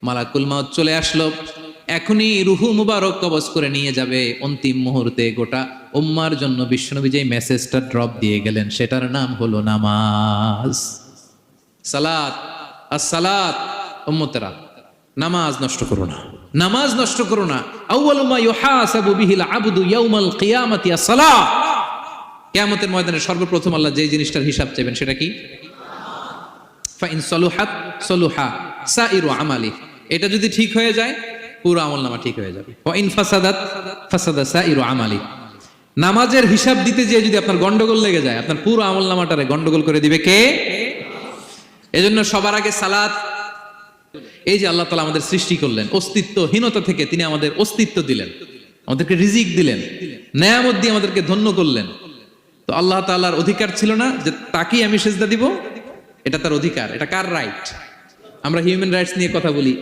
মালাকুল মাউত চলে আসলো, এখনই রুহু মুবারক কবজ করে নিয়ে যাবে। অন্তিম মুহূর্তে গোটা উম্মার জন্য বিশ্বনবী যে মেসেজটা ড্রপ দিয়ে গেলেন সেটার নাম হলো নামাজ। সালাত, আসসালাত। উম্মতেরা, নামাজ নষ্ট করো না, নামাজ নষ্ট করো না। আউয়ালু মা ইউহাসাবু বিহিল আবদু ইয়াউমাল কিয়ামাতি আস-সালাহ। কিয়ামতের ময়দানে সর্বপ্রথম আল্লাহ যে জিনিসটার হিসাব চাইবেন সেটা কি? ফাইন সলুহাত সলুহা সাইরু আমালি। এটা যদি ঠিক হয়ে যায় পুরো আমলনামা ঠিক হয়ে যাবে। ওয়া ইন ফাসাদাত ফাসাদা সাইরু আমালি। নামাজের হিসাব দিতে যেয়ে যদি আপনার গন্ডগোল লেগে যায়, আপনার পুরো আমলনামাটারে গন্ডগোল করে দিবে কে? এজন্য সবার আগে সালাত। এই যে আল্লাহ তাআলা আমাদের সৃষ্টি করলেন অস্তিত্বহীনতা থেকে, তিনি আমাদের অস্তিত্ব দিলেন, আমাদেরকে রিজিক দিলেন, নেয়ামত দিয়ে আমাদেরকে ধন্য করলেন। তো আল্লাহ তাআলার অধিকার ছিল না যে তাকেই আমি সিজদা দিব? এটা তার অধিকার। এটা কার রাইট? আমরা হিউম্যান রাইটস নিয়ে কথা বলি।